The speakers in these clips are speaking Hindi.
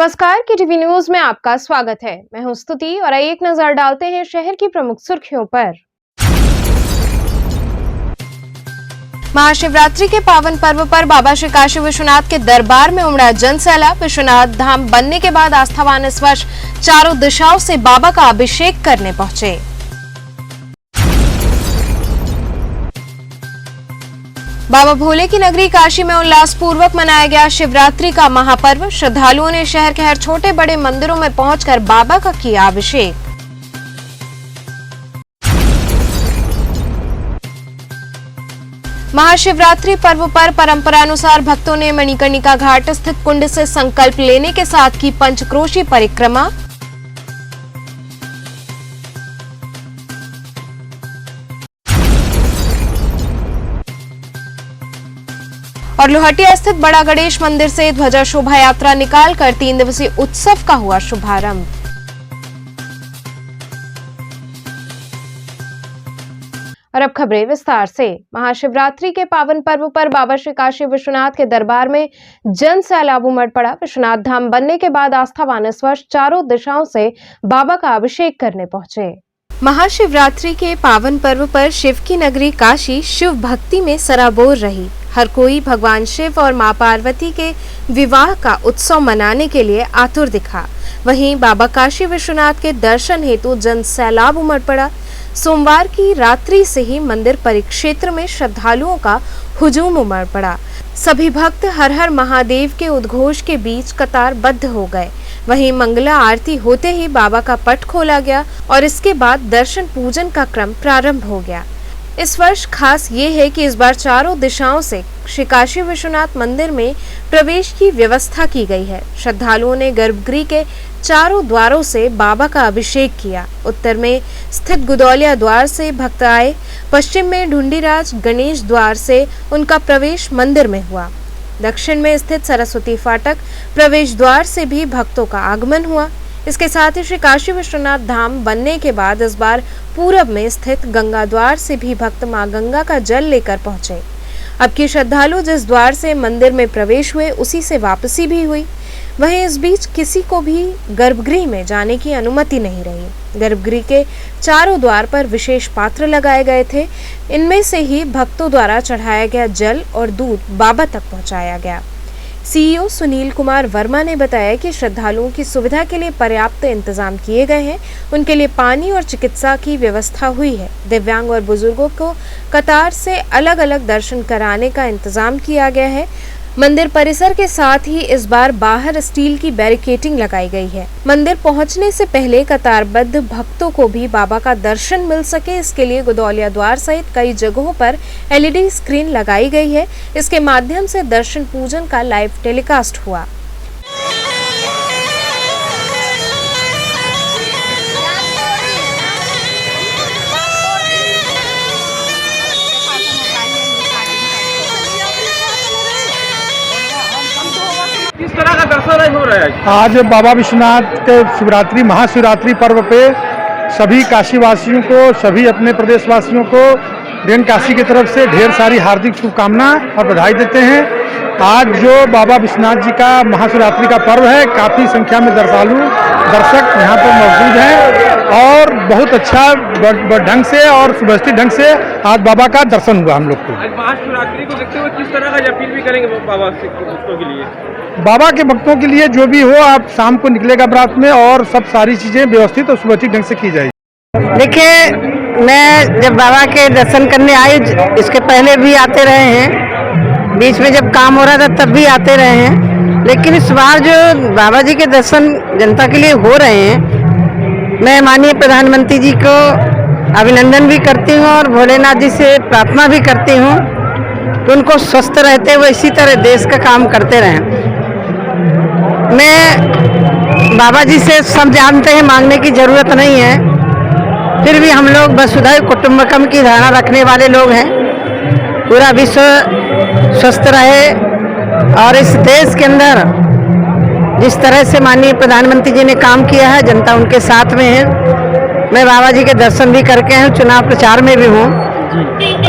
नमस्कार, केटीवी न्यूज में आपका स्वागत है। मैं हूं स्तुति और आइए एक नजर डालते हैं शहर की प्रमुख सुर्खियों पर। महाशिवरात्रि के पावन पर्व पर बाबा श्री काशी विश्वनाथ के दरबार में उमड़ा जनसैलाब। विश्वनाथ धाम बनने के बाद आस्थावान इस वर्ष चारों दिशाओं से बाबा का अभिषेक करने पहुंचे। बाबा भोले की नगरी काशी में उल्लासपूर्वक मनाया गया शिवरात्रि का महापर्व। श्रद्धालुओं ने शहर के हर छोटे बड़े मंदिरों में पहुंचकर बाबा का किया अभिषेक। महाशिवरात्रि पर्व पर परंपरानुसार भक्तों ने मणिकर्णिका घाट स्थित कुंड से संकल्प लेने के साथ की पंचक्रोशी परिक्रमा। और लोहटिया स्थित बड़ा गणेश मंदिर से ध्वजा शोभा यात्रा निकालकर 3 दिवसीय उत्सव का हुआ शुभारंभ। और अब खबरें विस्तार से। महाशिवरात्रि के पावन पर्व पर बाबा श्री काशी विश्वनाथ के दरबार में जन सैलाब उमड़ पड़ा। विश्वनाथ धाम बनने के बाद आस्थावान इस वर्ष चारों दिशाओं से बाबा का अभिषेक करने पहुंचे। महाशिवरात्रि के पावन पर्व पर शिव की नगरी काशी शिव भक्ति में सराबोर रही। हर कोई भगवान शिव और मां पार्वती के विवाह का उत्सव मनाने के लिए आतुर दिखा। वहीं बाबा काशी विश्वनाथ के दर्शन हेतु जन सैलाब उमड़ पड़ा। सोमवार की रात्रि से ही मंदिर परिक्षेत्र में श्रद्धालुओं का हुजूम उमड़ पड़ा। सभी भक्त हर हर महादेव के उद्घोष के बीच कतारबद्ध हो गए। वहीं मंगला आरती होते ही बाबा का पट खोला गया और इसके बाद दर्शन पूजन का क्रम प्रारंभ हो गया। इस वर्ष खास ये है कि इस बार चारों दिशाओं से श्री काशी विश्वनाथ मंदिर में प्रवेश की व्यवस्था की गई है। श्रद्धालुओं ने गर्भगृह के चारों द्वारों से बाबा का अभिषेक किया। उत्तर में स्थित गुदौलिया द्वार से भक्त आए। पश्चिम में ढूंढीराज गणेश द्वार से उनका प्रवेश मंदिर में हुआ। दक्षिण में स्थित सरस्वती फाटक प्रवेश द्वार से भी भक्तों का आगमन हुआ। इसके साथ ही श्री काशी विश्वनाथ धाम बनने के बाद इस बार पूरब में स्थित गंगा द्वार से भी भक्त मां गंगा का जल लेकर पहुंचे। अब की श्रद्धालु जिस द्वार से मंदिर में प्रवेश हुए उसी से वापसी भी हुई। वहीं इस बीच किसी को भी गर्भगृह में जाने की अनुमति नहीं रही। गर्भगृह के चारों द्वार पर विशेष पात्र लगाए गए थे। इनमें से ही भक्तों द्वारा चढ़ाया गया जल और दूध बाबा तक पहुंचाया गया। सीईओ सुनील कुमार वर्मा ने बताया कि श्रद्धालुओं की सुविधा के लिए पर्याप्त इंतजाम किए गए हैं। उनके लिए पानी और चिकित्सा की व्यवस्था हुई है। दिव्यांग और बुजुर्गों को कतार से अलग अलग दर्शन कराने का इंतजाम किया गया है। मंदिर परिसर के साथ ही इस बार बाहर स्टील की बैरिकेडिंग लगाई गई है। मंदिर पहुंचने से पहले कतारबद्ध भक्तों को भी बाबा का दर्शन मिल सके, इसके लिए गुदौलिया द्वार सहित कई जगहों पर LED स्क्रीन लगाई गई है। इसके माध्यम से दर्शन पूजन का लाइव टेलीकास्ट हुआ। किस तरह का दर्शन हो रहा है? आज बाबा विश्वनाथ के शिवरात्रि महाशिवरात्रि पर्व पे सभी काशीवासियों को, सभी अपने प्रदेशवासियों को रेन काशी की तरफ से ढेर सारी हार्दिक शुभकामना और बधाई देते हैं। आज जो बाबा विश्वनाथ जी का महाशिवरात्रि का पर्व है, काफ़ी संख्या में दर्शक यहाँ पर मौजूद हैं और बहुत अच्छा ढंग से और सुव्यवस्थित ढंग से आज बाबा का दर्शन हुआ हम लोग को। आज महाशिवरात्रि को देखते हुए किस तरह का अपील भी करेंगे बाबा के भक्तों के लिए? बाबा के भक्तों के लिए जो भी हो, आप शाम को निकलेगा बारात में और सब सारी चीज़ें व्यवस्थित और सुव्यवस्थित ढंग से की जाएगी। देखिए, मैं जब बाबा के दर्शन करने आई, इसके पहले भी आते रहे हैं, बीच में जब काम हो रहा था तब भी आते रहे हैं, लेकिन इस बार जो बाबा जी के दर्शन जनता के लिए हो रहे हैं, मैं माननीय प्रधानमंत्री जी को अभिनंदन भी करती हूँ और भोलेनाथ जी से प्रार्थना भी करती हूँ कि उनको स्वस्थ रहते हुए इसी तरह देश का काम करते रहें। मैं बाबा जी से सब जानते हैं, मांगने की जरूरत नहीं है, फिर भी हम लोग वसुधैव कुटुंबकम की धारणा रखने वाले लोग हैं। पूरा विश्व स्वस्थ रहे और इस देश के अंदर जिस तरह से माननीय प्रधानमंत्री जी ने काम किया है, जनता उनके साथ में है। मैं बाबा जी के दर्शन भी करके हूँ, चुनाव प्रचार में भी हूँ।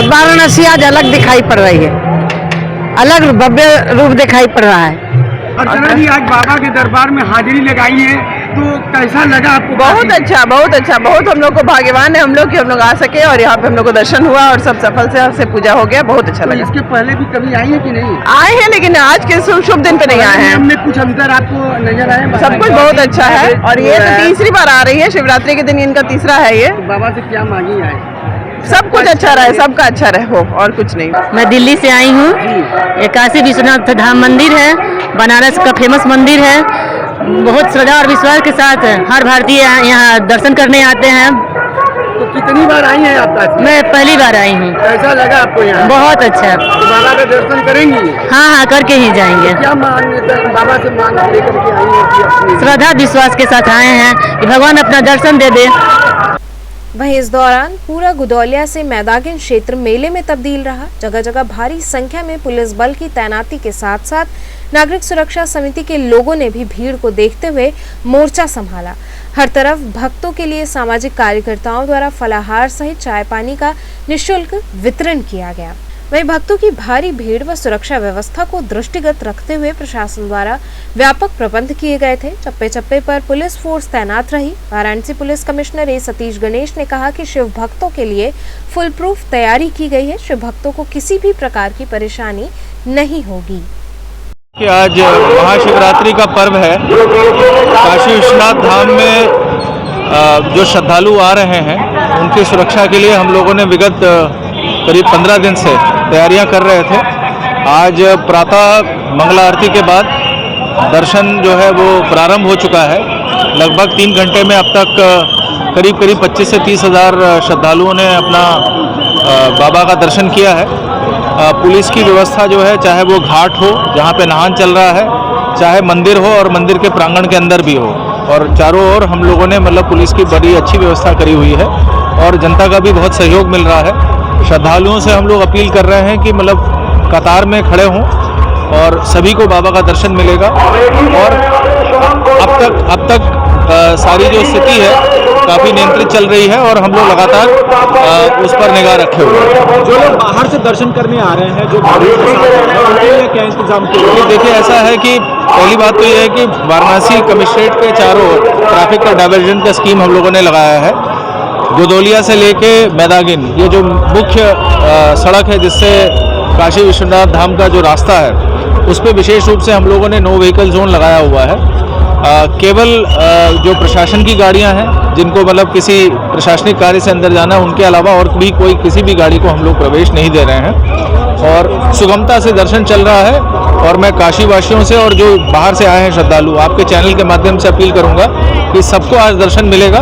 वाराणसी आज अलग दिखाई पड़ रही है, अलग भव्य रूप दिखाई पड़ रहा है। अर्चना जी आज बाबा के दरबार में हाजिरी लगाई है, तो कैसा लगा आपको? बहुत अच्छा, बहुत अच्छा, बहुत हम लोग को भाग्यवान है हम लोग कि हम लोग आ सके और यहाँ पे हम लोग को दर्शन हुआ और सब सफल से पूजा हो गया, बहुत अच्छा तो लगा। इसके पहले भी कभी आई है कि नहीं? आए हैं लेकिन आज के शुभ दिन पे नहीं आए हैं। हमने कुछ अंतर आपको नजर आया? सब कुछ बहुत अच्छा है और ये तो तीसरी बार आ रही है, शिवरात्रि के दिन इनका तीसरा है ये। बाबा से क्या मांगी आए? सब कुछ अच्छा रहे, सबका अच्छा रहे हो और कुछ नहीं। मैं दिल्ली से आई हूँ। ये काशी विश्वनाथ धाम मंदिर है, बनारस का फेमस मंदिर है। बहुत श्रद्धा और विश्वास के साथ हर भारतीय यहाँ दर्शन करने आते हैं। तो कितनी बार आई हैं आप काशी? मैं पहली बार आई हूँ। कैसा लगा आपको यहाँ? बहुत अच्छा। तो बाबा का दर्शन करेंगी? हाँ, करके ही जाएंगे। क्या मान्यता बाबा से मांग लेकर के आई है कि अपनी? श्रद्धा विश्वास के साथ आए हैं कि भगवान अपना दर्शन दे दे। वहीं इस दौरान पूरा गुदौलिया से मैदागिन क्षेत्र मेले में तब्दील रहा। जगह जगह भारी संख्या में पुलिस बल की तैनाती के साथ साथ नागरिक सुरक्षा समिति के लोगों ने भी भीड़ को देखते हुए मोर्चा संभाला। हर तरफ भक्तों के लिए सामाजिक कार्यकर्ताओं द्वारा फलाहार सहित चाय पानी का निःशुल्क वितरण किया गया। वहीं भक्तों की भारी भीड़ व सुरक्षा व्यवस्था को दृष्टिगत रखते हुए प्रशासन द्वारा व्यापक प्रबंध किए गए थे। चप्पे चप्पे पर पुलिस फोर्स तैनात रही। वाराणसी पुलिस कमिश्नर ए सतीश गणेश ने कहा कि शिव भक्तों के लिए फुल प्रूफ तैयारी की गई है। शिव भक्तों को किसी भी प्रकार की परेशानी नहीं होगी। कि आज महाशिवरात्रि का पर्व है। काशी विश्वनाथ धाम में जो श्रद्धालु आ रहे हैं उनकी सुरक्षा के लिए हम लोगों ने विगत करीब 15 दिन से तैयारियां कर रहे थे। आज प्रातः मंगला आरती के बाद दर्शन जो है वो प्रारंभ हो चुका है। लगभग 3 घंटे में अब तक करीब 25 से 30 हज़ार श्रद्धालुओं ने अपना बाबा का दर्शन किया है। पुलिस की व्यवस्था जो है, चाहे वो घाट हो जहाँ पे नहान चल रहा है, चाहे मंदिर हो और मंदिर के प्रांगण के अंदर भी हो, और चारों ओर हम लोगों ने मतलब पुलिस की बड़ी अच्छी व्यवस्था करी हुई है और जनता का भी बहुत सहयोग मिल रहा है। श्रद्धालुओं से हम लोग अपील कर रहे हैं कि मतलब कतार में खड़े हों और सभी को बाबा का दर्शन मिलेगा। और अब तक सारी जो स्थिति है काफ़ी नियंत्रित चल रही है और हम लोग लगातार उस पर निगाह रखे हुए हैं। जो लोग बाहर से दर्शन करने आ रहे हैं, जो गाड़ियों के साथ आ रहे हैं, उनके लिए क्या इंतजाम किया गया? देखिए, ऐसा है कि पहली बात तो ये है कि वाराणसी कमिश्नरेट के चारों ओर ट्रैफिक का डाइवर्जन का स्कीम हम लोगों ने लगाया है। गुदौलिया से लेके मैदागिन, ये जो मुख्य सड़क है जिससे काशी विश्वनाथ धाम का जो रास्ता है, उस पर विशेष रूप से हम लोगों ने नो व्हीकल जोन लगाया हुआ है। केवल जो प्रशासन की गाड़ियां हैं जिनको मतलब किसी प्रशासनिक कार्य से अंदर जाना है, उनके अलावा और भी कोई किसी भी गाड़ी को हम लोग प्रवेश नहीं दे रहे हैं और सुगमता से दर्शन चल रहा है। और मैं काशी वासियों से और जो बाहर से आए हैं श्रद्धालु, आपके चैनल के माध्यम से अपील करूंगा कि सबको आज दर्शन मिलेगा।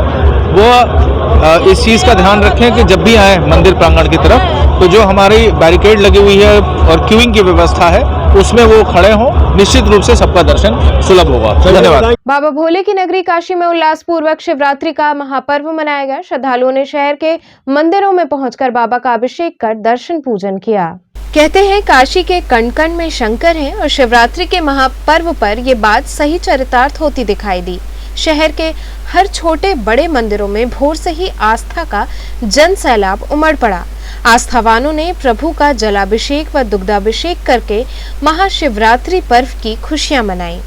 वो इस चीज़ का ध्यान रखें कि जब भी आए मंदिर प्रांगण की तरफ, तो जो हमारी बैरिकेड लगी हुई है और क्यूइंग की व्यवस्था है उसमें वो खड़े हों। निश्चित रूप से सबका दर्शन सुलभ होगा। धन्यवाद। बाबा भोले की नगरी काशी में उल्लासपूर्वक शिवरात्रि का महापर्व मनाया गया। श्रद्धालुओं ने शहर के मंदिरों में पहुंचकर बाबा का अभिषेक कर दर्शन पूजन किया। कहते हैं काशी के कण कण में शंकर हैं और शिवरात्रि के महापर्व पर ये बात सही चरितार्थ होती दिखाई दी। शहर के हर छोटे बड़े मंदिरों में भोर से ही आस्था का जन सैलाब उमड़ पड़ा। आस्थावानों ने प्रभु का जलाभिषेक व दुग्धाभिषेक करके महाशिवरात्रि पर्व की खुशियां मनाई।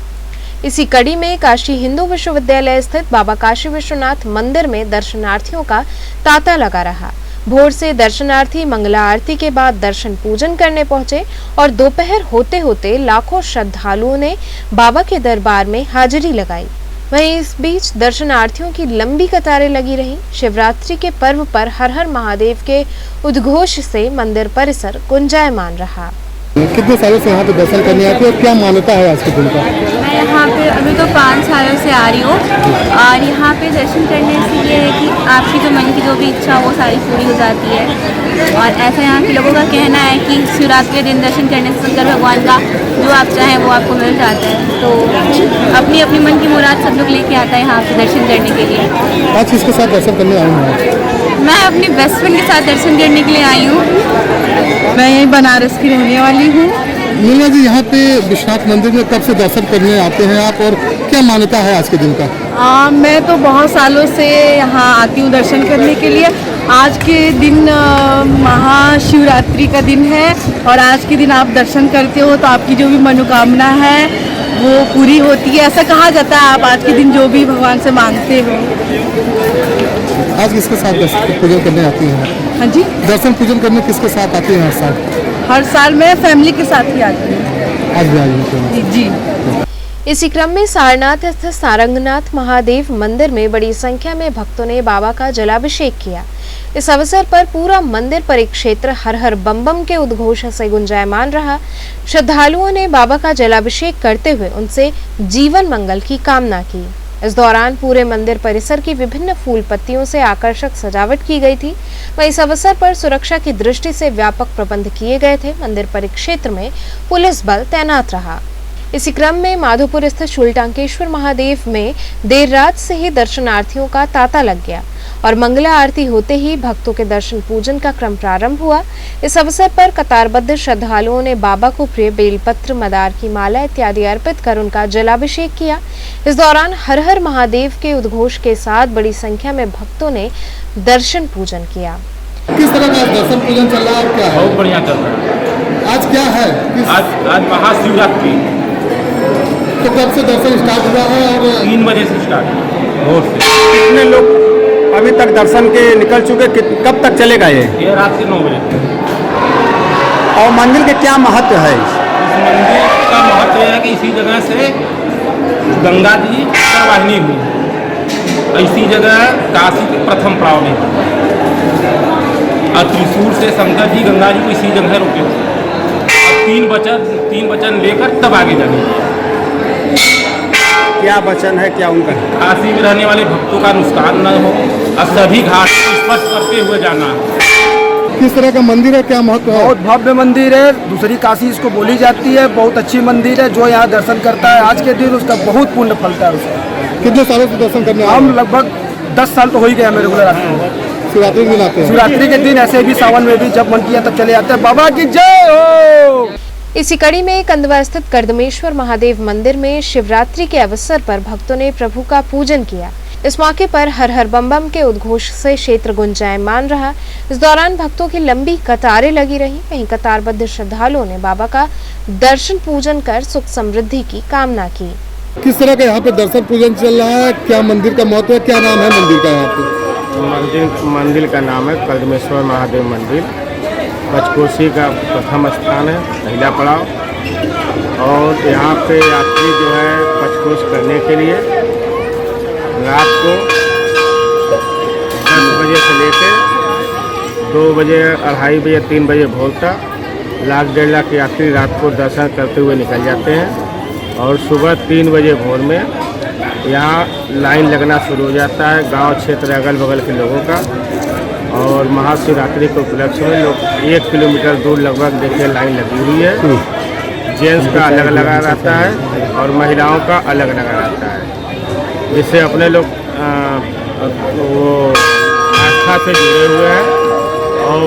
इसी कड़ी में काशी हिंदू विश्वविद्यालय स्थित बाबा काशी विश्वनाथ मंदिर में दर्शनार्थियों का तांता लगा रहा। भोर से दर्शनार्थी मंगला आरती के बाद दर्शन पूजन करने पहुंचे और दोपहर होते होते लाखों श्रद्धालुओं ने बाबा के दरबार में हाजिरी लगाई। वहीं इस बीच दर्शनार्थियों की लंबी कतारें लगी रहीं। शिवरात्रि के पर्व पर हर हर महादेव के उद्घोष से मंदिर परिसर गुंजायमान रहा। कितने सालों से यहाँ पे दर्शन करने आते हो और क्या मान्यता है आज के दिन का? मैं यहाँ पे अभी तो 5 सालों से आ रही हूँ और यहाँ पे दर्शन करने से ये है कि आपकी जो मन की जो भी इच्छा वो सारी पूरी हो जाती है। और ऐसा यहाँ के लोगों का कहना है कि शिवरात्रि के दिन दर्शन करने से शंकर भगवान का जो आप चाहें वो आपको मिल जाता है। तो अपनी अपनी मन की मुराद सब लोग लेके आता है यहाँ पे दर्शन करने के लिए। आज किसके साथ दर्शन करने आई हूँ? मैं अपने बेस्ट फ्रेंड के साथ दर्शन करने के लिए आई हूँ। मैं यही बनारस की रहने वाली हूँ। मीना जी, यहाँ पे विश्वनाथ मंदिर में कब से दर्शन करने आते हैं आप और क्या मान्यता है आज के दिन का? मैं तो बहुत सालों से यहाँ आती हूँ दर्शन करने के लिए। आज के दिन महाशिवरात्रि का दिन है और आज के दिन आप दर्शन करते हो तो आपकी जो भी मनोकामना है वो पूरी होती है, ऐसा कहा जाता है। आप आज के दिन जो भी भगवान से मांगते हो। आज किसके साथ दर्शन पूजन करने आती हैं? हाँ जी, दर्शन पूजन करने किसके साथ आती हैं हर साल? हर साल मैं फैमिली के साथ ही आती हूँ। आज भी आई हैं? जी। इसी क्रम में सारनाथ स्थित सारंगनाथ महादेव मंदिर में बड़ी संख्या में भक्तों ने बाबा का जलाभिषेक किया। इस अवसर पर पूरा मंदिर परिक्षेत्र हर हर बम बम के उद्घोष से गुंजायमान रहा। श्रद्धालुओं ने बाबा का जलाभिषेक करते हुए उनसे जीवन मंगल की कामना की। इस दौरान पूरे मंदिर परिसर की विभिन्न फूल पत्तियों से आकर्षक सजावट की गई थी। वहीं इस अवसर पर सुरक्षा की दृष्टि से व्यापक प्रबंध किए गए थे। मंदिर परिक्षेत्र में पुलिस बल तैनात रहा। इसी क्रम में माधोपुर स्थित शुलटांकेश्वर महादेव में देर रात से ही दर्शनार्थियों का तांता लग गया और मंगला आरती होते ही भक्तों के दर्शन पूजन का क्रम प्रारंभ हुआ। इस अवसर पर कतारबद्ध श्रद्धालुओं ने बाबा को प्रिय बेलपत्र, मदार की माला इत्यादि अर्पित कर उनका जलाभिषेक किया। इस दौरान हर हर महादेव के उद्घोष के साथ बड़ी संख्या में भक्तों ने दर्शन पूजन किया। किस तरह का दर्शन पूजन चल रहा है? क्या है? बहुत बढ़िया चल रहा है। आज क्या है? आज महाशिवरात्रि, तो कब से दर्शन स्टार्ट हुआ है? और 3 बजे से स्टार्ट भोर से। कितने लोग अभी तक दर्शन के निकल चुके? कब तक चलेगा ये रात के 9 बजे। और मंदिर के क्या महत्व है? इस मंदिर का महत्व है कि इसी जगह से गंगा जी प्रवाहिनी हुई। इसी जगह काशी के प्रथम पड़ाव में और त्रिशूल से शंकर जी गंगा जी को इसी जगह रोके थे। और 3 वचन लेकर तब आगे जाने। क्या वचन है, क्या उनका? काशी में रहने वाले भक्तों का नुकसान न हो और सभी घाट को स्पर्श करते हुए जाना है। किस तरह का मंदिर है? क्या महत्व है? बहुत भव्य मंदिर है। दूसरी काशी इसको बोली जाती है। बहुत अच्छी मंदिर है। जो यहाँ दर्शन करता है आज के दिन उसका बहुत पुण्य फलता है उसका। कितने सालों से दर्शन करने आए हैं? हम लगभग 10 साल तो हो ही गए हमें रेगुलर आते हैं। शिवरात्रि के दिन आते हैं? शिवरात्रि के दिन, ऐसे भी सावन में भी जब मन किया तब चले आते हैं। बाबा की जय हो। इसी कड़ी में कंदवा स्थित कर्दमेश्वर महादेव मंदिर में शिवरात्रि के अवसर पर भक्तों ने प्रभु का पूजन किया। इस मौके पर हर हर बम बम के उद्घोष से क्षेत्र गुंजायमान रहा। इस दौरान भक्तों की लंबी कतारें लगी रहीं। वहीं कतारबद्ध श्रद्धालुओं ने बाबा का दर्शन पूजन कर सुख समृद्धि की कामना की। किस तरह का यहाँ पे दर्शन पूजन चल रहा है? क्या मंदिर का महत्व है? क्या नाम है मंदिर का? यहाँ पे मंदिर का नाम है कर्दमेश्वर महादेव मंदिर। पंचकोशी का प्रथम स्थान है, पहला पड़ाव। और यहाँ पे यात्री जो है पंचकोश करने के लिए रात को 10 बजे से लेकर 2 बजे, 2:30 बजे, 3 बजे भोर तक 1-1.5 लाख यात्री रात को दर्शन करते हुए निकल जाते हैं। और सुबह 3 बजे भोर में यहाँ लाइन लगना शुरू हो जाता है गांव क्षेत्र अगल बगल के लोगों का। और महाशिवरात्रि के उपलक्ष्य में लोग 1 किलोमीटर दूर लगभग देखिए लाइन लगी हुई है। जेंट्स का अलग लगा रहता है और महिलाओं का अलग लगा रहता है, जिससे अपने लोग वो आस्था से जुड़े हुए हैं। और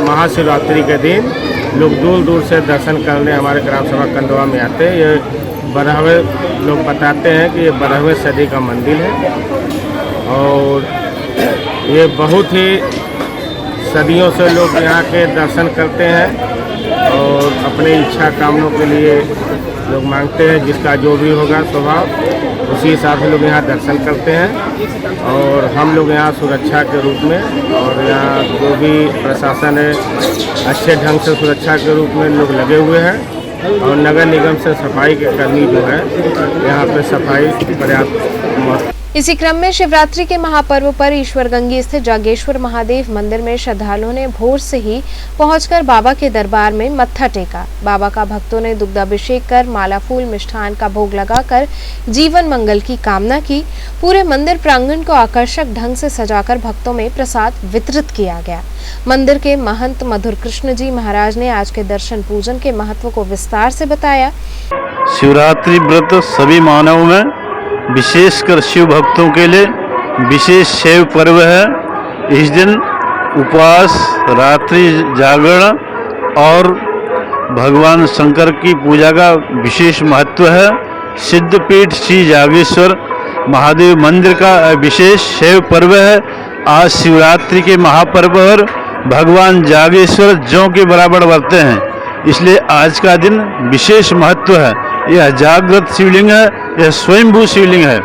महाशिवरात्रि के दिन लोग दूर दूर से दर्शन करने हमारे ग्राम सभा कंदवा में आते हैं। ये 12वें लोग बताते हैं कि ये 12वें सदी का मंदिर है और ये बहुत ही सदियों से लोग यहाँ के दर्शन करते हैं और अपनी इच्छा कामनों के लिए लोग मांगते हैं। जिसका जो भी होगा स्वभाव उसी हिसाब से लोग यहाँ दर्शन करते हैं। और हम लोग यहाँ सुरक्षा के रूप में और यहाँ जो भी प्रशासन है अच्छे ढंग से सुरक्षा के रूप में लोग लगे हुए हैं। और नगर निगम से सफाई के कर्मी जो है यहाँ पे सफाई पर्याप्त। इसी क्रम में शिवरात्रि के महापर्व पर ईश्वरगंगी स्थित जागेश्वर महादेव मंदिर में श्रद्धालुओं ने भोर से ही पहुंचकर बाबा के दरबार में मत्था टेका। बाबा का भक्तों ने दुग्धाभिषेक कर माला फूल मिष्ठान का भोग लगाकर जीवन मंगल की कामना की। पूरे मंदिर प्रांगण को आकर्षक ढंग से सजाकर भक्तों में प्रसाद वितरित किया गया। मंदिर के महंत मधुर कृष्ण जी महाराज ने आज के दर्शन पूजन के महत्व को विस्तार से बताया। शिवरात्रि व्रत सभी मानवों में विशेषकर शिव भक्तों के लिए विशेष शैव पर्व है। इस दिन उपवास, रात्रि जागरण और भगवान शंकर की पूजा का विशेष महत्व है। सिद्धपीठ श्री जागेश्वर महादेव मंदिर का विशेष शैव पर्व है। आज शिवरात्रि के महापर्व पर भगवान जागेश्वर जौ के बराबर बरते हैं, इसलिए आज का दिन विशेष महत्व है। यह जागृत शिवलिंग है, यह स्वयंभू शिवलिंग है।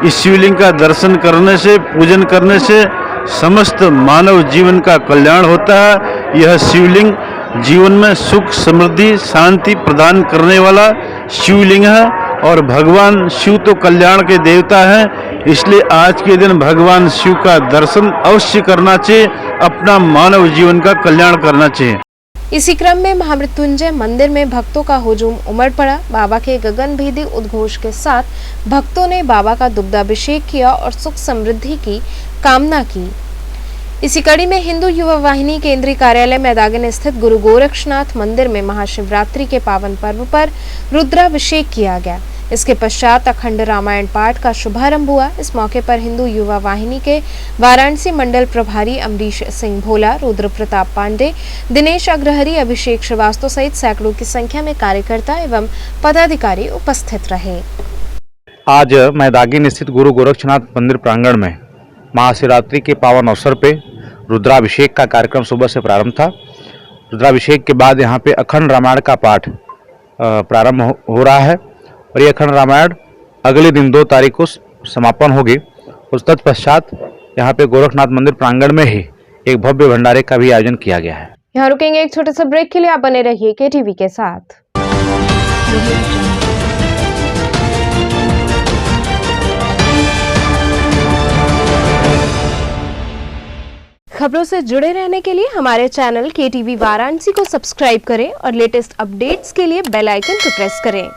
इस शिवलिंग का दर्शन करने से, पूजन करने से समस्त मानव जीवन का कल्याण होता है। यह शिवलिंग जीवन में सुख, समृद्धि, शांति प्रदान करने वाला शिवलिंग है और भगवान शिव तो कल्याण के देवता हैं, इसलिए आज के दिन भगवान शिव का दर्शन अवश्य करना चाहिए, अपना मानव जीवन का कल्याण करना चाहिए। इसी क्रम में महामृत्युंजय मंदिर में भक्तों का हुजूम उमड़ पड़ा। बाबा के गगनभेदी उद्घोष के साथ भक्तों ने बाबा का दुग्धाभिषेक किया और सुख समृद्धि की कामना की। इसी कड़ी में हिंदू युवा वाहिनी केंद्रीय कार्यालय मैदागन स्थित गुरु गोरक्षनाथ मंदिर में महाशिवरात्रि के पावन पर्व पर रुद्राभिषेक किया गया। इसके पश्चात अखंड रामायण पाठ का शुभारंभ हुआ। इस मौके पर हिंदू युवा वाहिनी के वाराणसी मंडल प्रभारी अमरीश सिंह भोला, रुद्र प्रताप पांडे, दिनेश अग्रहरी, अभिषेक श्रीवास्तव सहित सैकड़ों की संख्या में कार्यकर्ता एवं पदाधिकारी उपस्थित रहे। आज मैदागिन स्थित गुरु गोरक्षनाथ मंदिर प्रांगण में महाशिवरात्रि के पावन अवसर पे रुद्राभिषेक का कार्यक्रम सुबह से प्रारंभ था। रुद्राभिषेक के बाद यहाँ पे अखंड रामायण का पाठ प्रारंभ हो रहा है और ये अखंड रामायण अगले दिन 2 तारीख को समापन होगी। उस तत्पश्चात यहाँ पे गोरखनाथ मंदिर प्रांगण में ही एक भव्य भंडारे का भी आयोजन किया गया है। यहाँ रुकेंगे एक छोटे से ब्रेक के लिए, आप बने रहिए केटीवी के साथ। खबरों से जुड़े रहने के लिए हमारे चैनल केटीवी वाराणसी को सब्सक्राइब करें और लेटेस्ट अपडेट्स के लिए बेल आइकन को प्रेस करें।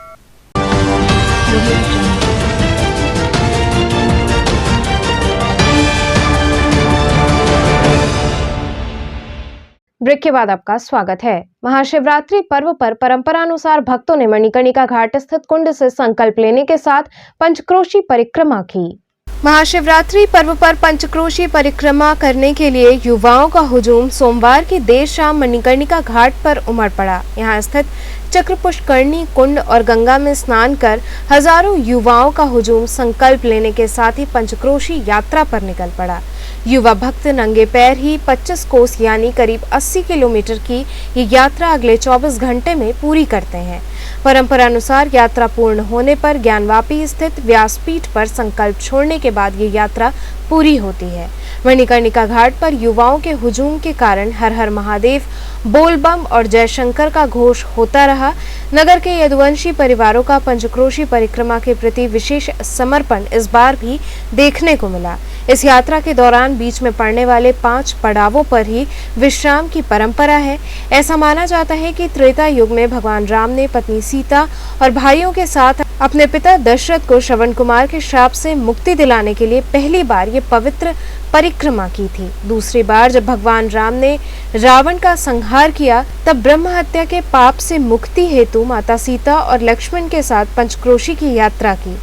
ब्रेक के बाद आपका स्वागत है। महाशिवरात्रि पर्व पर परंपरानुसार भक्तों ने मणिकर्णिका घाट स्थित कुंड से संकल्प लेने के साथ पंचक्रोशी परिक्रमा की। महाशिवरात्रि पर्व पर पंचक्रोशी परिक्रमा करने के लिए युवाओं का हुजूम सोमवार की देर शाम मणिकर्णिका घाट पर उमड़ पड़ा। यहाँ स्थित चक्र पुष्करणी कुंड और गंगा में स्नान कर हजारों युवाओं का हुजूम संकल्प लेने के साथ ही पंचक्रोशी यात्रा पर निकल पड़ा। युवा भक्त नंगे पैर ही 25 कोस यानी करीब 80 किलोमीटर की ये यात्रा अगले 24 घंटे में पूरी करते हैं। परंपरानुसार यात्रा पूर्ण होने पर ज्ञानवापी स्थित व्यासपीठ पर संकल्प छोड़ने के बाद ये यात्रा पूरी होती है। मणिकर्णिका घाट पर युवाओं के हुजूम के कारण हर हर महादेव, बोलबम और जयशंकर का घोष होता रहा। नगर के यदुवंशी परिवारों का पंचक्रोशी परिक्रमा के प्रति विशेष समर्पण इस बार भी देखने को मिला। इस यात्रा के दौरान बीच में पड़ने वाले 5 पड़ावों पर ही विश्राम की परंपरा है। ऐसा माना जाता है कि त्रेता युग में भगवान राम ने पत्नी सीता और भाइयों के साथ अपने पिता दशरथ को श्रवण कुमार के श्राप से मुक्ति दिलाने के लिए पहली बार ये पवित्र परिक्रमा की थी। दूसरी बार जब भगवान राम ने रावण का संहार किया, तब ब्रह्म हत्या के पाप से मुक्ति हेतु माता सीता और लक्ष्मण के साथ पंचक्रोशी की यात्रा की।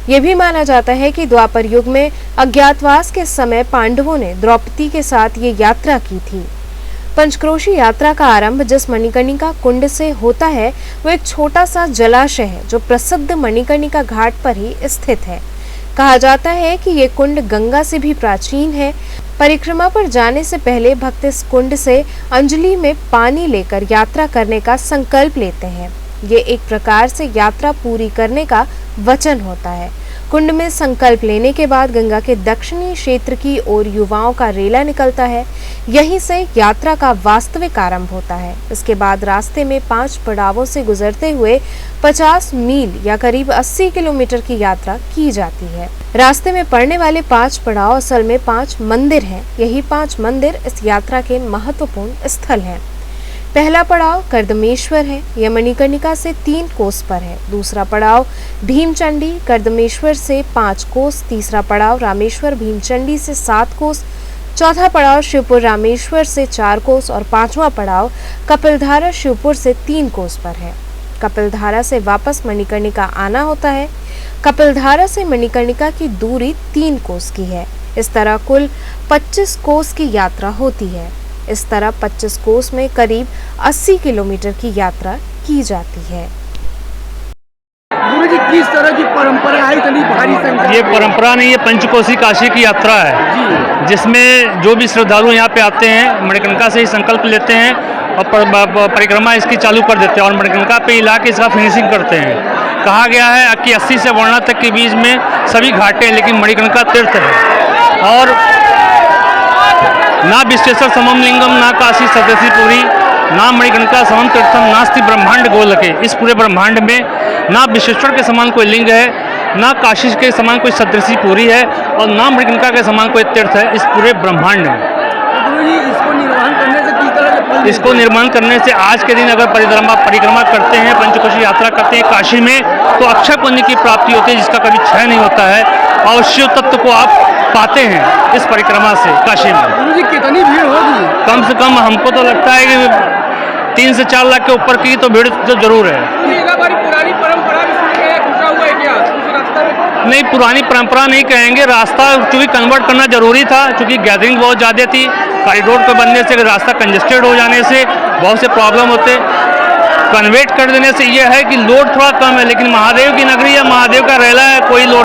ये भी माना जाता है कि द्वापर युग में अज्ञातवास के समय पांडवों ने द्रौपदी के साथ ये यात्रा की थी। पंचक्रोशी यात्रा का आरंभ जिस मणिकर्णिका कुंड से होता है वो एक छोटा सा जलाशय है जो प्रसिद्ध मणिकर्णिका घाट पर ही स्थित है। कहा जाता है कि ये कुंड गंगा से भी प्राचीन है। परिक्रमा पर जाने से पहले भक्त इस कुंड से अंजलि में पानी लेकर यात्रा करने का संकल्प लेते हैं। ये एक प्रकार से यात्रा पूरी करने का वचन होता है। कुंड में संकल्प लेने के बाद गंगा के दक्षिणी क्षेत्र की ओर युवाओं का रेला निकलता है। यहीं से यात्रा का वास्तविक आरंभ होता है। इसके बाद रास्ते में 5 पड़ावों से गुजरते हुए 50 मील या करीब 80 किलोमीटर की यात्रा की जाती है। रास्ते में पड़ने वाले 5 पड़ाव असल में 5 मंदिर हैं। यही 5 मंदिर इस यात्रा के महत्वपूर्ण स्थल हैं। पहला पड़ाव कर्दमेश्वर है। यह मणिकर्णिका से 3 कोस पर है। दूसरा पड़ाव भीमचंडी, कर्दमेश्वर से 5 कोस। तीसरा पड़ाव रामेश्वर भीमचंडी से 7 कोस। चौथा पड़ाव शिवपुर रामेश्वर से 4 कोस और 5वां पड़ाव कपिलधारा शिवपुर से 3 कोस पर है। कपिलधारा से वापस मणिकर्णिका आना होता है। कपिलधारा से मणिकर्णिका की दूरी 3 कोस की है। इस तरह कुल 25 कोस की यात्रा होती है। इस तरह 25 कोस में करीब 80 किलोमीटर की यात्रा की जाती है। गुरु जी, किस तरह की परंपरा है? इतनी भारी संख्या? ये परंपरा नहीं, ये पंचकोसी काशी की यात्रा है, जिसमें जो भी श्रद्धालु यहाँ पे आते हैं मणिकर्णिका से ही संकल्प लेते हैं और परिक्रमा इसकी चालू कर देते हैं और मणिकर्णिका पे इला के इसका फिनिशिंग करते हैं। कहा गया है कि 80 से वर्णा तक के बीच में सभी घाटे हैं, लेकिन मणिकर्णिका तीर्थ है। और ना विश्वेश्वर समम लिंगम, ना काशी सदसी पुरी, ना मणिकर्णिका समम तीर्थम, नास्ति ब्रह्मांड गोलके। इस पूरे ब्रह्मांड में ना विश्वेश्वर के समान कोई लिंग है, ना काशी के समान कोई सदृशी पुरी है, और ना मणिकर्णिका के समान कोई तीर्थ है इस पूरे ब्रह्मांड में। इसको निर्माण करने से आज के दिन अगर परिक्रमा करते हैं, पंचकोशी यात्रा करते हैं काशी में, तो अक्षय पुण्य की प्राप्ति होती है जिसका कभी क्षय नहीं होता है, और शिव तत्व को आप पाते हैं इस परिक्रमा से काशी में। कितनी भीड़ होगी? कम से कम हमको तो लगता है कि 3 से 4 लाख के ऊपर की तो भीड़ तो जरूर है। पुरानी परंपरा हुआ है क्या? नहीं, पुरानी परंपरा नहीं कहेंगे, रास्ता चूँकि कन्वर्ट करना जरूरी था, चूँकि गैदरिंग बहुत ज़्यादा थी। कॉरिडोर के बनने से, रास्ता कंजेस्टेड हो जाने से बहुत से प्रॉब्लम होते। कन्वर्ट कर देने से यह है कि लोड थोड़ा कम है, लेकिन महादेव की नगरी है, महादेव का रेला है, कोई लोड।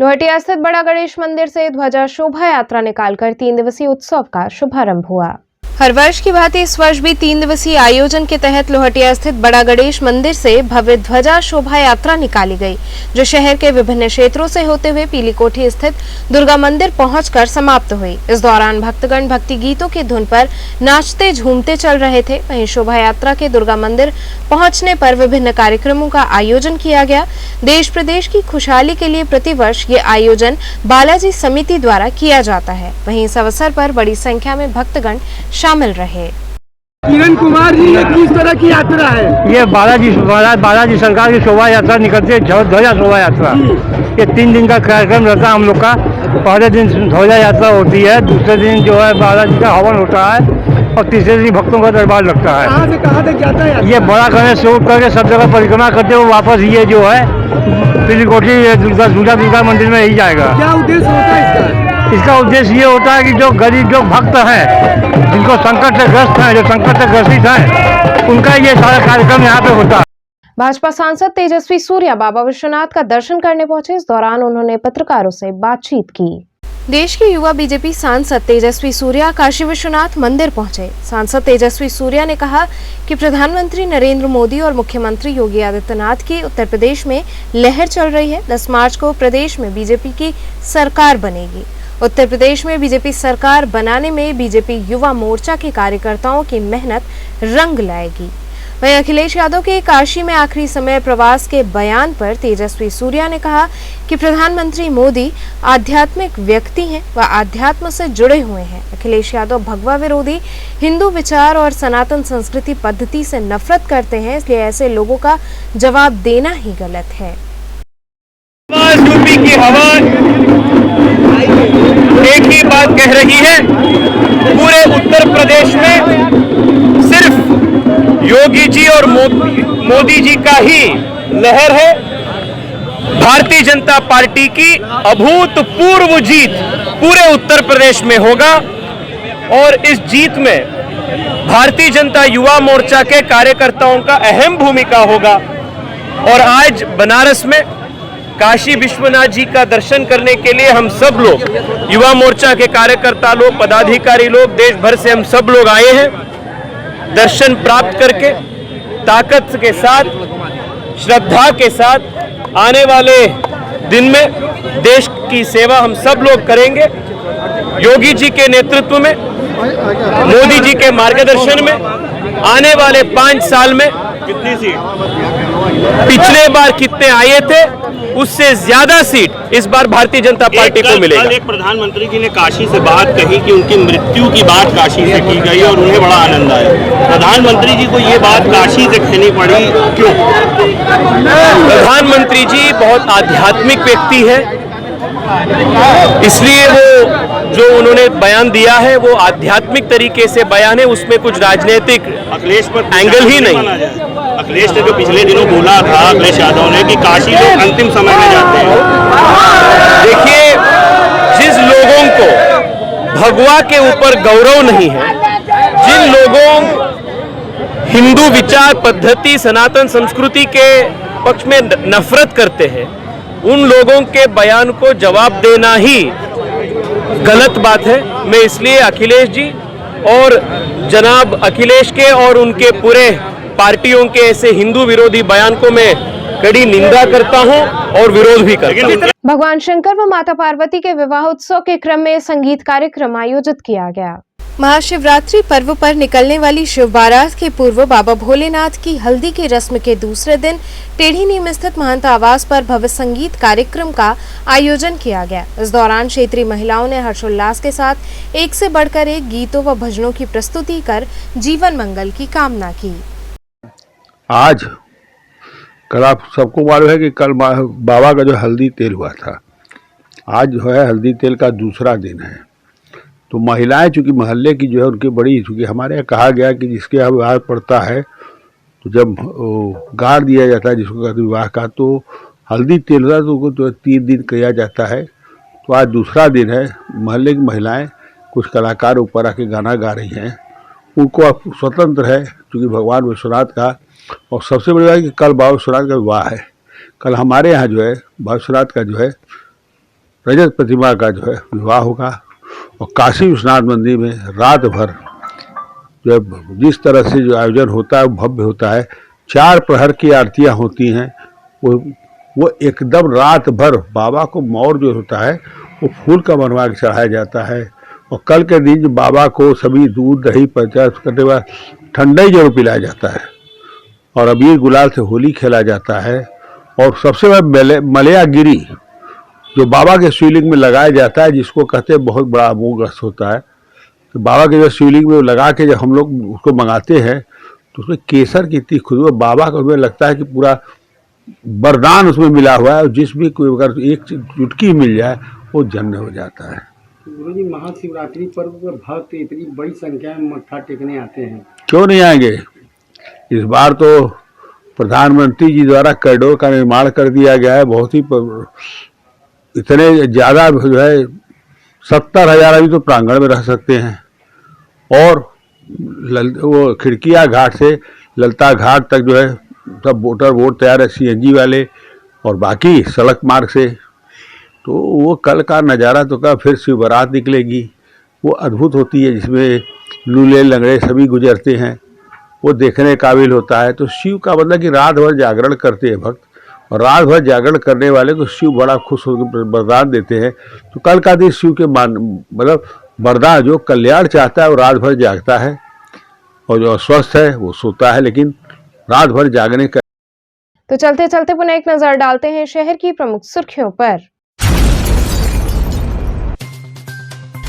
लोहटिया स्थित बड़ा गणेश मंदिर से ध्वजा शोभा यात्रा निकालकर 3 दिवसीय उत्सव का शुभारंभ हुआ। हर वर्ष की भांति इस वर्ष भी 3 दिवसीय आयोजन के तहत लोहटिया स्थित बड़ा गणेश मंदिर से भव्य ध्वजा शोभा यात्रा निकाली गई, जो शहर के विभिन्न क्षेत्रों से होते हुए पीली कोठी स्थित दुर्गा मंदिर पहुंचकर समाप्त हुई। इस दौरान भक्तगण भक्ति गीतों की धुन पर नाचते झूमते चल रहे थे। वहीं शोभा यात्रा के दुर्गा मंदिर पहुंचने पर विभिन्न कार्यक्रमों का आयोजन किया गया। देश प्रदेश की खुशहाली के लिए प्रतिवर्ष ये आयोजन बालाजी समिति द्वारा किया जाता है। वहीं इस अवसर पर बड़ी संख्या में भक्तगण शामिल रहे। किरण कुमार जी, ये किस तरह की यात्रा है? ये बालाजी सरकार की शोभा यात्रा निकलती है, ध्वजा शोभा यात्रा। ये 3 दिन का कार्यक्रम रहता है हम लोग का। पहले दिन ध्वजा यात्रा होती है, दूसरे दिन जो है बालाजी का हवन होता है, और तीसरे दिन भक्तों का दरबार लगता है। कहाँ से कहाँ तक जाता है? ये बड़ा गणेश से उठ करके सब जगह परिक्रमा करते हुए वापस ये जो है पीली कोठी दुर्गा मंदिर में ही जाएगा। क्या उद्देश्य होता है इसका? इसका उद्देश्य ये होता है कि जो गरीब जो भक्त हैं, जिनको संकट से ग्रस्त हैं, जो संकट से ग्रसित हैं, उनका ये सारा कार्यक्रम यहाँ पे होता है। भाजपा सांसद तेजस्वी सूर्या बाबा विश्वनाथ का दर्शन करने पहुंचे। इस दौरान उन्होंने पत्रकारों से बातचीत की। देश के युवा बीजेपी सांसद तेजस्वी सूर्या काशी विश्वनाथ मंदिर पहुंचे। सांसद तेजस्वी सूर्या ने कहा कि प्रधानमंत्री नरेंद्र मोदी और मुख्यमंत्री योगी आदित्यनाथ की उत्तर प्रदेश में लहर चल रही है। 10 मार्च को प्रदेश में बीजेपी की सरकार बनेगी। उत्तर प्रदेश में बीजेपी सरकार बनाने में बीजेपी युवा मोर्चा के कार्यकर्ताओं की मेहनत रंग लाएगी। वहीं अखिलेश यादव के काशी में आखिरी समय प्रवास के बयान पर तेजस्वी सूर्या ने कहा कि प्रधानमंत्री मोदी आध्यात्मिक व्यक्ति हैं व आध्यात्म से जुड़े हुए हैं। अखिलेश यादव भगवा विरोधी, हिंदू विचार और सनातन संस्कृति पद्धति से नफरत करते हैं, इसलिए ऐसे लोगों का जवाब देना ही गलत है। यूपी की हवा एक ही बात कह रही है, पूरे उत्तर प्रदेश में सिर्फ योगी जी और मोदी जी का ही लहर है। भारतीय जनता पार्टी की अभूतपूर्व जीत पूरे उत्तर प्रदेश में होगा, और इस जीत में भारतीय जनता युवा मोर्चा के कार्यकर्ताओं का अहम भूमिका होगा। और आज बनारस में काशी विश्वनाथ जी का दर्शन करने के लिए हम सब लोग, युवा मोर्चा के कार्यकर्ता लोग, पदाधिकारी लोग, देश भर से हम सब लोग आए हैं। दर्शन प्राप्त करके ताकत के साथ, श्रद्धा के साथ आने वाले दिन में देश की सेवा हम सब लोग करेंगे। योगी जी के नेतृत्व में, मोदी जी के मार्गदर्शन में आने वाले 5 साल में कितनी सीट पिछले बार कितने आए थे उससे ज्यादा सीट इस बार भारतीय जनता पार्टी को मिलेगा। एक प्रधानमंत्री जी ने काशी से बात कही कि उनकी मृत्यु की बात काशी से की गई और उन्हें बड़ा आनंद आया। प्रधानमंत्री जी को ये बात काशी से कहनी पड़ी, क्यों? प्रधानमंत्री जी बहुत आध्यात्मिक व्यक्ति है, इसलिए वो जो उन्होंने बयान दिया है वो आध्यात्मिक तरीके से बयान है, उसमें कुछ राजनीतिक अखिलेश पर एंगल ही नहीं। अखिलेश ने जो पिछले दिनों बोला था, अखिलेश यादव ने, कि काशी लोग अंतिम समय में जाते हैं। देखिए, जिस लोगों को भगवा के ऊपर गौरव नहीं है, जिन लोगों हिंदू विचार पद्धति, सनातन संस्कृति के पक्ष में नफरत करते हैं, उन लोगों के बयान को जवाब देना ही गलत बात है। मैं इसलिए अखिलेश जी और जनाब अखिलेश के और उनके पूरे पार्टियों के ऐसे हिंदू विरोधी बयान को मैं कड़ी निंदा करता हूं और विरोध भी करता हूं। भगवान शंकर व माता पार्वती के विवाह उत्सव के क्रम में संगीत कार्यक्रम आयोजित किया गया। महाशिवरात्रि पर्व पर निकलने वाली शिव बारात के पूर्व बाबा भोलेनाथ की हल्दी की रस्म के दूसरे दिन टेढ़ी नीम स्थित महंत आवास पर भव्य संगीत कार्यक्रम का आयोजन किया गया। इस दौरान क्षेत्रीय महिलाओं ने हर्षोल्लास के साथ एक से बढ़कर एक गीतों व भजनों की प्रस्तुति कर जीवन मंगल की कामना की। आज कल आप सबको मालूम है कि कल बाबा का जो हल्दी तेल हुआ था, आज जो है हल्दी तेल का दूसरा दिन है। तो महिलाएं चूँकि मोहल्ले की जो है उनकी बड़ी, चूँकि हमारे यहाँ कहा गया कि जिसके यहाँ विवाह पड़ता है तो जब गाड़ दिया जाता है जिसको कहते विवाह का, तो हल्दी तेल होता है तो उसको तो 3 दिन किया जाता है। तो आज दूसरा दिन है। मोहल्ले की महिलाएं, कुछ कलाकार ऊपर आके गाना गा रही हैं, उनको अब स्वतंत्र है क्योंकि भगवान विश्वनाथ का। और सबसे बड़ी बात है कि कल बाबा विश्वनाथ का विवाह है। कल हमारे यहाँ जो है बाबा विश्वनाथ का जो है रजत प्रतिमा का जो है विवाह होगा। और काशी विश्वनाथ मंदिर में रात भर जो जिस तरह से जो आयोजन होता है वो भव्य होता है। 4 प्रहर की आरतियाँ होती हैं। वो एकदम रात भर बाबा को मोर जो होता है वो फूल का बनवा के चढ़ाया जाता है। और कल के दिन जो बाबा को सभी दूध दही प्रचार करने के बाद ठंडा ही जरूर पिलाया जाता है और अबीर गुलाल से होली खेला जाता है। और सबसे बड़ा मलयागिरी जो बाबा के शिवलिंग में लगाया जाता है, जिसको कहते हैं बहुत बड़ा अमोघ रस होता है। तो बाबा के जो शिवलिंग में लगा के जब हम लोग उसको मंगाते हैं तो उसमें केसर की इतनी खुशबू, बाबा को उसमें लगता है कि पूरा वरदान उसमें मिला हुआ है। और जिस भी कोई अगर एक चुटकी मिल जाए वो जन्म हो जाता है। गुरु जी, महाशिवरात्रि पर्व पर भक्त इतनी बड़ी संख्या में मत्था टेकने आते हैं, क्यों नहीं आएंगे? इस बार तो प्रधानमंत्री जी द्वारा कॉरिडोर का निर्माण कर दिया गया है। बहुत ही इतने ज़्यादा जो है 70,000 अभी तो प्रांगण में रह सकते हैं। और वो खिड़किया घाट से ललता घाट तक जो है सब मोटर बोट तैयार है, CNG वाले, और बाकी सड़क मार्ग से। तो वो कल का नज़ारा तो का फिर शिव बारात निकलेगी, वो अद्भुत होती है, जिसमें लूले लंगड़े सभी गुजरते हैं, वो देखने काबिल होता है। तो शिव का मतलब कि रात भर जागरण करते हैं भक्त, और रात भर जागरण करने वाले को शिव बड़ा खुश होकर वरदान देते हैं। तो कल का दिन शिव के मतलब वरदान, जो कल्याण चाहता है वो रात भर जागता है, और जो अस्वस्थ है वो सोता है, लेकिन रात भर जागने का। तो चलते चलते पुनः एक नजर डालते हैं शहर की प्रमुख सुर्खियों पर।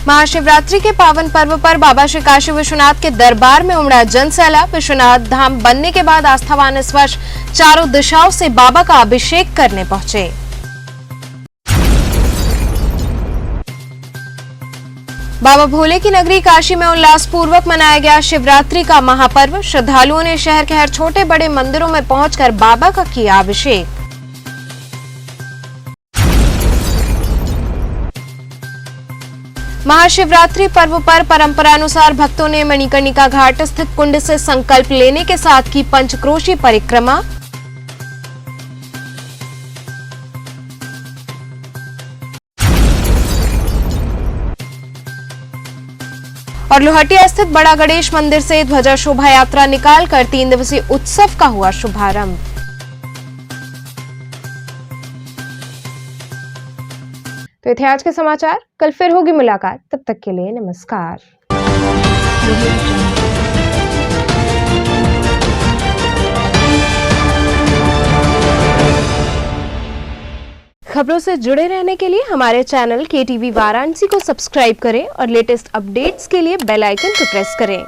महाशिवरात्रि के पावन पर्व पर बाबा श्री काशी विश्वनाथ के दरबार में उमड़ा जन सैलाब। विश्वनाथ धाम बनने के बाद आस्थावान इस वर्ष चारों दिशाओं से बाबा का अभिषेक करने पहुंचे। बाबा भोले की नगरी काशी में उल्लासपूर्वक मनाया गया शिवरात्रि का महापर्व। श्रद्धालुओं ने शहर के हर छोटे बड़े मंदिरों में पहुंचकर बाबा का किया अभिषेक। महाशिवरात्रि पर्व पर परंपरानुसार भक्तों ने मणिकर्णिका घाट स्थित कुंड से संकल्प लेने के साथ की पंचक्रोशी परिक्रमा। और लोहटिया स्थित बड़ा गणेश मंदिर से ध्वजा शोभा यात्रा निकालकर 3 दिवसीय उत्सव का हुआ शुभारंभ। तो थे आज के समाचार, कल फिर होगी मुलाकात, तब तक के लिए नमस्कार। खबरों से जुड़े रहने के लिए हमारे चैनल KTV वाराणसी को सब्सक्राइब करें और लेटेस्ट अपडेट्स के लिए बेल आइकन को प्रेस करें।